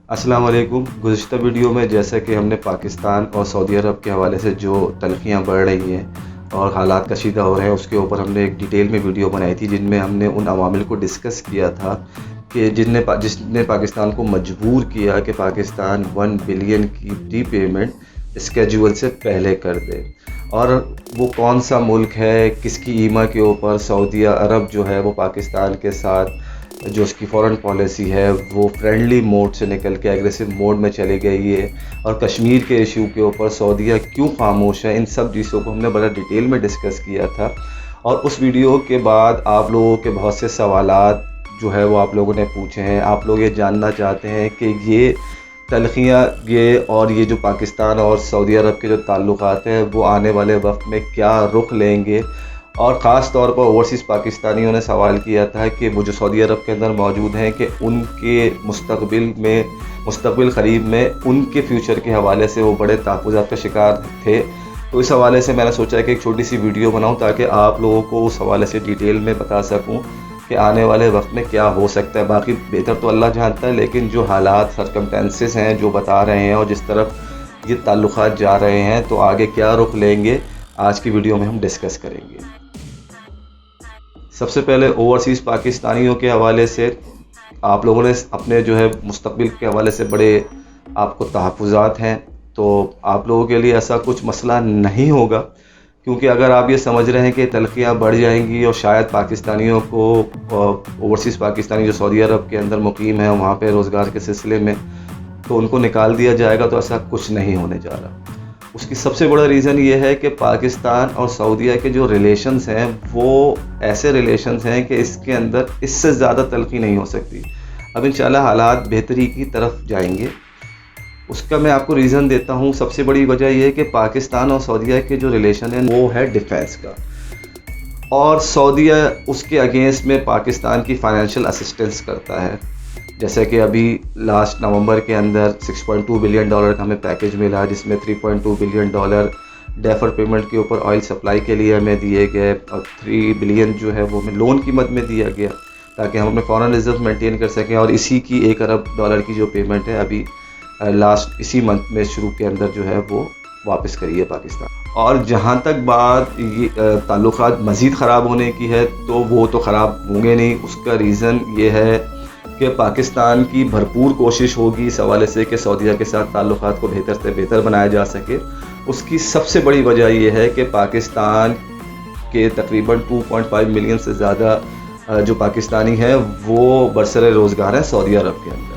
अस्सलाम वालेकुम। गुज़िश्ता वीडियो में जैसा कि हमने पाकिस्तान और सऊदी अरब के हवाले से जो तलखियाँ बढ़ रही हैं और हालात कशीदा हो रहे हैं, उसके ऊपर हमने एक डिटेल में वीडियो बनाई थी जिनमें हमने उन अवामिल को डिस्कस किया था कि जिसने पाकिस्तान को मजबूर किया कि पाकिस्तान 1 बिलियन की प्री पेमेंट स्केड्यूल से पहले कर दे। और वो कौन सा मुल्क है, किसकी ईमा के ऊपर सऊदी अरब जो है वो पाकिस्तान के साथ जो उसकी फ़ॉरेन पॉलिसी है वो फ्रेंडली मोड से निकल के एग्रेसिव मोड में चली गई है, और कश्मीर के इशू के ऊपर सऊदीया क्यों खामोश है, इन सब चीज़ों को हमने बड़ा डिटेल में डिस्कस किया था। और उस वीडियो के बाद आप लोगों के बहुत से सवालात जो है वो आप लोगों ने पूछे हैं। आप लोग ये जानना चाहते हैं कि ये तलखियाँ और ये जो पाकिस्तान और सऊदी अरब के जो ताल्लुकात हैं वो आने वाले वक्त में क्या रुख लेंगे। और ख़ास तौर पर ओवरसीज़ पाकिस्तानियों ने सवाल किया था कि वो जो सऊदी अरब के अंदर मौजूद हैं कि उनके मुस्तक़बिल करीब में उनके फ्यूचर के हवाले से वो बड़े तहफ़्फ़ुज़ात का शिकार थे। तो इस हवाले से मैंने सोचा कि एक छोटी सी वीडियो बनाऊं ताकि आप लोगों को उस हवाले से डिटेल में बता सकूं कि आने वाले वक्त में क्या हो सकता है। बाकी बेहतर तो अल्लाह जानता है, लेकिन जो हालात सर्कमस्टेंसेस हैं जो बता रहे हैं और जिस तरफ ये ताल्लुकात जा रहे हैं, तो आगे क्या रुख लेंगे आज की वीडियो में हम डिस्कस करेंगे। सबसे पहले ओवरसीज़ पाकिस्तानियों के हवाले से आप लोगों ने अपने जो है मुस्तक़बिल के हवाले से बड़े आपको तहफ़्फ़ुज़ात हैं, तो आप लोगों के लिए ऐसा कुछ मसला नहीं होगा, क्योंकि अगर आप ये समझ रहे हैं कि तलखियाँ बढ़ जाएंगी और शायद पाकिस्तानियों को ओवरसीज़ पाकिस्तानी जो सऊदी अरब के अंदर मुकीम है वहाँ पे रोज़गार के सिलसिले में तो उनको निकाल दिया जाएगा, तो ऐसा कुछ नहीं होने जा रहा। उसकी सबसे बड़ा रीज़न ये है कि पाकिस्तान और सऊदीया के जो रिलेशंस हैं वो ऐसे रिलेशंस हैं कि इसके अंदर इससे ज़्यादा तलखी नहीं हो सकती। अब इंशाल्लाह हालात बेहतरी की तरफ जाएंगे। उसका मैं आपको रीज़न देता हूँ। सबसे बड़ी वजह यह है कि पाकिस्तान और सऊदीया के जो रिलेशन है वो है डिफेंस का, और सऊदीया उसके अगेंस्ट में पाकिस्तान की फ़ाइनेंशियल असिस्टेंस करता है। जैसे कि अभी लास्ट नवंबर के अंदर $6.2 बिलियन का हमें पैकेज मिला, जिसमें $3.2 बिलियन डेफर पेमेंट के ऊपर ऑयल सप्लाई के लिए हमें दिए गए, और 3 बिलियन जो है वो हमें लोन की मद में दिया गया ताकि हम अपने फॉरेन रिजर्व मेंटेन कर सकें। और इसी की $1 अरब की जो पेमेंट है अभी लास्ट इसी मंथ में शुरू के अंदर जो है वो वापस करी है पाकिस्तान। और जहाँ तक बात ये ताल्लुकात मज़ीद ख़राब होने की है, तो वो तो ख़राब होंगे नहीं। उसका रीज़न ये है कि पाकिस्तान की भरपूर कोशिश होगी इस हवाले से कि सऊदीया के साथ ताल्लुकात को बेहतर से बेहतर बनाया जा सके। उसकी सबसे बड़ी वजह यह है कि पाकिस्तान के तकरीबन 2.5 मिलियन से ज़्यादा जो पाकिस्तानी हैं वो बरसरे रोज़गार हैं सऊदी अरब के अंदर।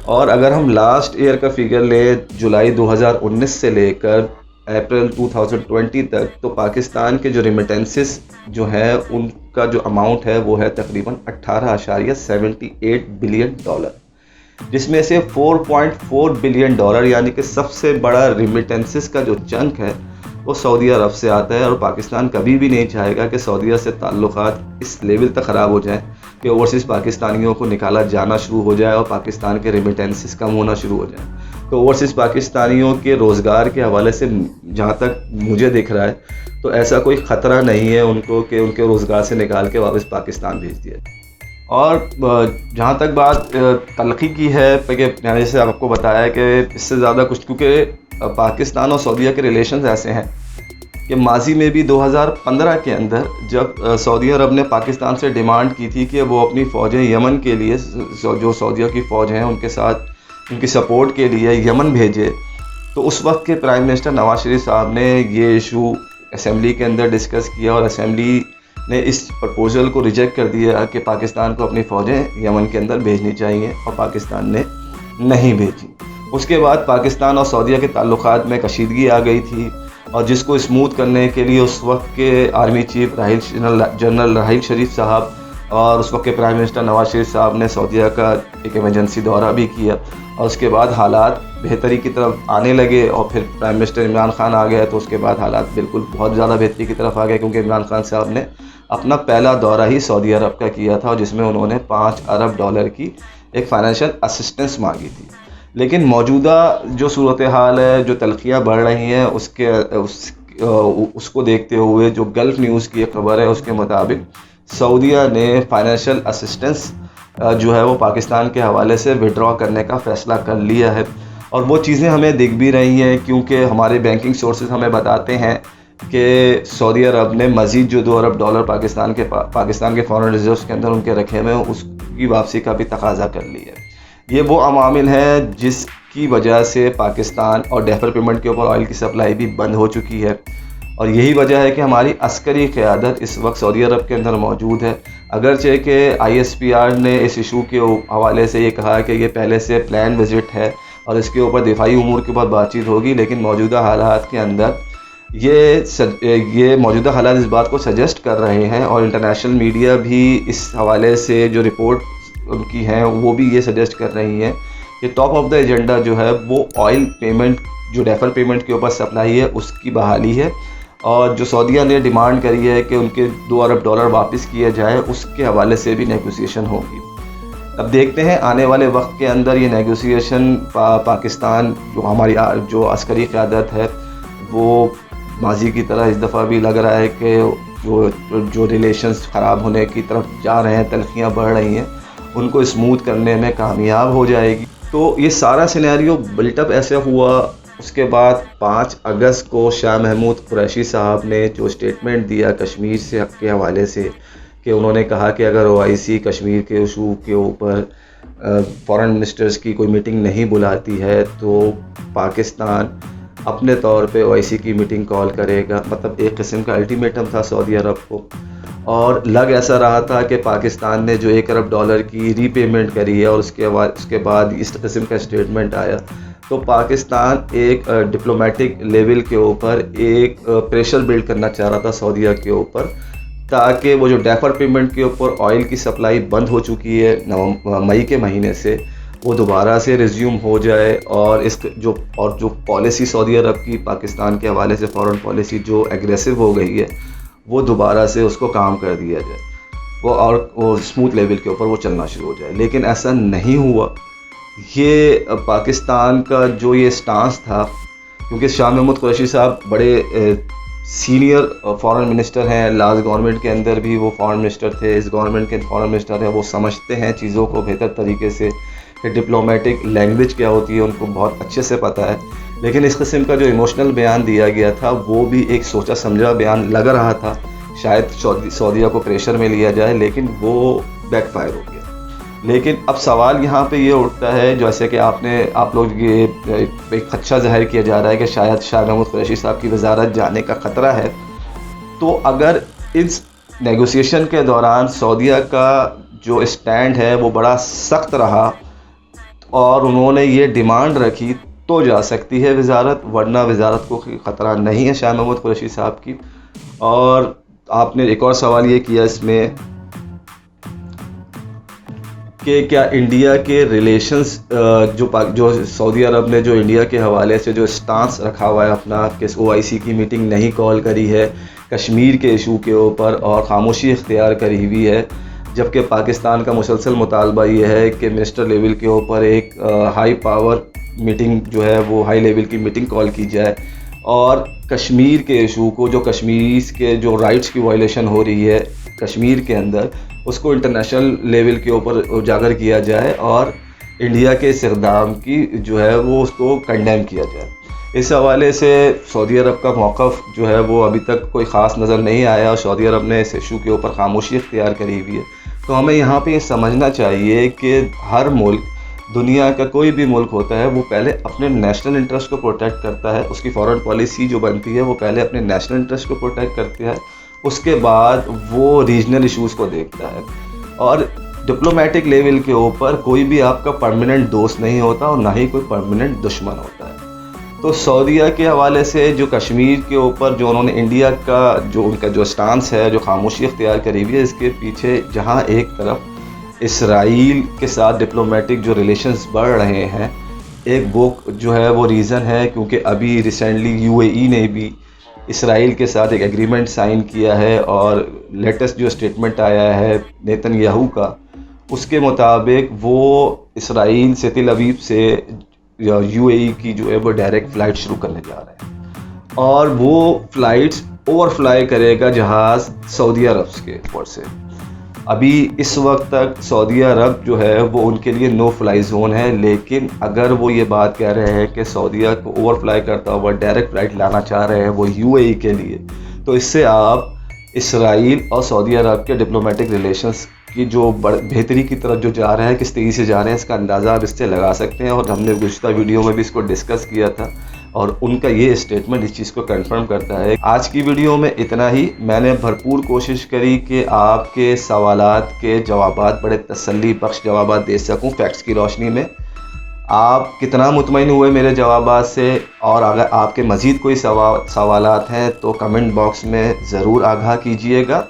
और अगर हम लास्ट ईयर का फिगर लें, जुलाई 2019 से लेकर अप्रैल 2020 तक, तो पाकिस्तान के जो रिमिटेंसेस जो है उनका जो अमाउंट है वो है तकरीबन $18.78 बिलियन, जिसमें से $4.4 बिलियन यानी कि सबसे बड़ा रिमिटेंसेस का जो चंक है वो सऊदी अरब से आता है। और पाकिस्तान कभी भी नहीं चाहेगा कि सऊदीया से ताल्लुकात इस लेवल तक ख़राब हो जाएं कि ओवरसीज़ पाकिस्तानियों को निकाला जाना शुरू हो जाए और पाकिस्तान के रिमिटेंसेस कम होना शुरू हो जाए। तो ओवरसीज़ पाकिस्तानियों के रोज़गार के हवाले से जहाँ तक मुझे दिख रहा है, तो ऐसा कोई ख़तरा नहीं है उनको कि उनके रोज़गार से निकाल के वापस पाकिस्तान भेज दिया। और जहाँ तक बात तलखी की है, जैसे आपको बताया कि इससे ज़्यादा कुछ, क्योंकि पाकिस्तान और सऊदीया के रिलेशंस ऐसे हैं कि माजी में भी 2015 के अंदर जब सऊदी अरब ने पाकिस्तान से डिमांड की थी कि वो अपनी फ़ौजें यमन के लिए, जो सऊदीया की फ़ौज हैं उनके साथ उनकी सपोर्ट के लिए यमन भेजे, तो उस वक्त के प्राइम मिनिस्टर नवाज शरीफ साहब ने ये इशू असेंबली के अंदर डिस्कस किया और असेंबली ने इस प्रपोज़ल को रिजेक्ट कर दिया कि पाकिस्तान को अपनी फ़ौजें यमन के अंदर भेजनी चाहिए, और पाकिस्तान ने नहीं भेजी। उसके बाद पाकिस्तान और सऊदीया के ताल्लुकात में कशीदगी आ गई थी, और जिसको स्मूथ करने के लिए उस वक्त के आर्मी चीफ जनरल राहील शरीफ साहब और उस वक्त के प्राइम मिनिस्टर नवाज शरीफ साहब ने सऊदीया का एक इमरजेंसी दौरा भी किया, और उसके बाद हालात बेहतरी की तरफ आने लगे। और फिर प्राइम मिनिस्टर इमरान खान आ गया, तो उसके बाद हालात बिल्कुल बहुत ज़्यादा बेहतरी की तरफ आ गए, क्योंकि इमरान खान साहब ने अपना पहला दौरा ही सऊदी अरब का किया था, और जिसमें उन्होंने $5 अरब की एक फ़ाइनेंशियल असिस्टेंस मांगी थी। लेकिन मौजूदा जो सूरत हाल है, जो तलखियाँ बढ़ रही हैं, उसको देखते हुए जो गल्फ़ न्यूज़ की एक खबर है उसके मुताबिक सऊदीया ने फ़ाइनेंशियल असिस्टेंस जो है वो पाकिस्तान के हवाले से विड्रॉ करने का फ़ैसला कर लिया है। और वो चीज़ें हमें दिख भी रही हैं, क्योंकि हमारे बैंकिंग सोर्सेज हमें बताते हैं कि सऊदी अरब ने मज़ीद जो $2 अरब पाकिस्तान के फॉरेन रिजर्व्स के अंदर उनके रखे हुए हैं, उसकी वापसी का भी तकाजा कर लिया है। ये वो अवामिल हैं जिसकी वजह से पाकिस्तान और डेफर पेमेंट के ऊपर ऑयल की सप्लाई भी बंद हो चुकी है। और यही वजह है कि हमारी अस्करी क़यादत इस वक्त सऊदी अरब के अंदर मौजूद है। अगरचे कि ISPR ने इस इशू के हवाले से ये कहा कि ये पहले से प्लान विज़िट है और इसके ऊपर दिफाई उमूर के ऊपर बातचीत होगी, लेकिन मौजूदा हालात के अंदर ये मौजूदा हालात इस बात को सजेस्ट कर रहे हैं, और इंटरनेशनल मीडिया भी इस हवाले से जो रिपोर्ट उनकी हैं वो भी ये सजेस्ट कर रही हैं कि टॉप ऑफ द एजेंडा जो है वो ऑयल पेमेंट, जो डेफर पेमेंट के ऊपर सप्लाई है, उसकी बहाली है। और जो सऊदीया ने डिमांड करी है कि उनके $2 अरब वापस किए जाए, उसके हवाले से भी नेगोशिएशन होगी। अब देखते हैं आने वाले वक्त के अंदर ये नेगोशिएशन पाकिस्तान जो हमारी जो अस्करी क़यादत है वो माजी की तरह इस दफ़ा भी लग रहा है कि जो रिलेशंस ख़राब होने की तरफ जा रहे हैं, तलखियाँ बढ़ रही हैं, उनको स्मूथ करने में कामयाब हो जाएगी। तो ये सारा सिनेरियो बिल्टअप ऐसे हुआ। उसके बाद 5 अगस्त को शाह महमूद कुरैशी साहब ने जो स्टेटमेंट दिया कश्मीर से के हवाले से, कि उन्होंने कहा कि अगर OIC कश्मीर के इशू के ऊपर फॉरेन मिनिस्टर्स की कोई मीटिंग नहीं बुलाती है तो पाकिस्तान अपने तौर पे OIC की मीटिंग कॉल करेगा। मतलब एक किस्म का अल्टीमेटम था सऊदी अरब को। और लग ऐसा रहा था कि पाकिस्तान ने जो $1 अरब की रीपेमेंट करी है और उसके बाद इस किस्म का स्टेटमेंट आया, तो पाकिस्तान एक डिप्लोमेटिक लेवल के ऊपर एक प्रेशर बिल्ड करना चाह रहा था सऊदीया के ऊपर, ताकि वो जो डेफर पेमेंट के ऊपर ऑयल की सप्लाई बंद हो चुकी है मई के महीने से, वो दोबारा से रिज्यूम हो जाए। और जो पॉलिसी सऊदी अरब की पाकिस्तान के हवाले से फॉरेन पॉलिसी जो एग्रेसिव हो गई है, वो दोबारा से उसको काम कर दिया जाए, वो स्मूथ लेवल के ऊपर वो चलना शुरू हो जाए। लेकिन ऐसा नहीं हुआ। ये पाकिस्तान का जो ये स्टांस था, क्योंकि शाह महमूद कुरैशी साहब बड़े सीनियर फॉरेन मिनिस्टर हैं, लास्ट गवर्नमेंट के अंदर भी वो फॉरेन मिनिस्टर थे, इस गवर्नमेंट के फॉरेन मिनिस्टर हैं, वो समझते हैं चीज़ों को बेहतर तरीके से कि डिप्लोमेटिक लैंग्वेज क्या होती है, उनको बहुत अच्छे से पता है। लेकिन इस किस्म का जो इमोशनल बयान दिया गया था वो भी एक सोचा समझा बयान लग रहा था, शायद सऊदीया को प्रेशर में लिया जाए, लेकिन वो बैकफायर हो गया। लेकिन अब सवाल यहाँ पे ये उठता है, जैसे कि आप लोग ये एक खदशा ज़ाहिर किया जा रहा है कि शायद शाह महमूद कुरैशी साहब की वजारत जाने का ख़तरा है। तो अगर इस नेगोशिएशन के दौरान सऊदीया का जो स्टैंड है वो बड़ा सख्त रहा और उन्होंने ये डिमांड रखी, तो जा सकती है वजारत, वरना वजारत को ख़तरा नहीं है शाह महमूद कुरैशी साहब की। और आपने एक और सवाल ये किया इसमें कि क्या इंडिया के रिलेशंस जो सऊदी अरब ने जो इंडिया के हवाले से जो स्टांस रखा हुआ है अपना, कि OIC की मीटिंग नहीं कॉल करी है कश्मीर के इशू के ऊपर और खामोशी इख्तियार करी हुई है, जबकि पाकिस्तान का मुसलसल मुतालबा ये है कि मिनिस्टर लेवल के ऊपर एक हाई पावर मीटिंग जो है वो हाई लेवल की मीटिंग कॉल की जाए और कश्मीर के इशू को, जो कश्मीर के जो राइट्स की वायलेशन हो रही है कश्मीर के अंदर, उसको इंटरनेशनल लेवल के ऊपर उजागर किया जाए और इंडिया के इस इक़दाम की जो है वो उसको कंडेम किया जाए। इस हवाले से सऊदी अरब का मौक़िफ़ जो है वो अभी तक कोई ख़ास नज़र नहीं आया और सऊदी अरब ने इस इशू के ऊपर खामोशी इख्तियार करी हुई है। तो हमें यहाँ पे ये समझना चाहिए कि हर मुल्क, दुनिया का कोई भी मुल्क होता है, वो पहले अपने नेशनल इंटरेस्ट को प्रोटेक्ट करता है। उसकी फॉरेन पॉलिसी जो बनती है वो पहले अपने नेशनल इंटरेस्ट को प्रोटेक्ट करती है, उसके बाद वो रीजनल इश्यूज़ को देखता है। और डिप्लोमेटिक लेवल के ऊपर कोई भी आपका परमानेंट दोस्त नहीं होता और ना ही कोई परमानेंट दुश्मन होता है। तो सऊदीया के हवाले से जो कश्मीर के ऊपर जो उन्होंने इंडिया का जो उनका जो स्टांस है, जो खामोशी इख्तियार करी हुई है, इसके पीछे जहाँ एक तरफ इसराइल के साथ डिप्लोमेटिक जो रिलेशंस बढ़ रहे हैं, एक वो जो है वो रीज़न है क्योंकि अभी रिसेंटली UAE ने भी इसराइल के साथ एक एग्रीमेंट साइन किया है और लेटेस्ट जो स्टेटमेंट आया है नेतन्याहू का, उसके मुताबिक वो इसराइल से तेल अवीव से UAE की जो है वो डायरेक्ट फ़्लाइट शुरू करने जा रहे हैं और वो फ़्लाइट्स ओवरफ्लाई करेगा जहाज़ सऊदी अरब के ऊपर से। अभी इस वक्त तक सऊदी अरब जो है वो उनके लिए नो फ्लाई जोन है, लेकिन अगर वो ये बात कह रहे हैं कि सऊदीया को ओवरफ्लाई करता हुआ डायरेक्ट फ्लाइट लाना चाह रहे हैं वो यूएई के लिए, तो इससे आप इसराइल और सऊदी अरब के डिप्लोमेटिक रिलेशंस की जो बेहतरी की तरफ जो जा रहे हैं, किस तेज़ी से जा रहे हैं, इसका अंदाज़ा आप इससे लगा सकते हैं। और हमने गुज़िश्ता वीडियो में भी इसको डिस्कस किया था और उनका ये स्टेटमेंट इस चीज़ को कंफर्म करता है। आज की वीडियो में इतना ही। मैंने भरपूर कोशिश करी कि आपके सवालात के जवाबात, बड़े तसल्ली बख्श जवाबात दे सकूं फैक्ट्स की रोशनी में। आप कितना मुतमईन हुए मेरे जवाबात से, और अगर आपके मज़ीद कोई सवालात हैं तो कमेंट बॉक्स में ज़रूर आगाह कीजिएगा।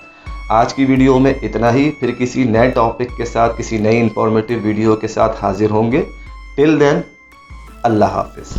आज की वीडियो में इतना ही। फिर किसी नए टॉपिक के साथ, किसी नई इंफॉर्मेटिव वीडियो के साथ हाजिर होंगे। टिल देन, अल्लाह हाफिज़।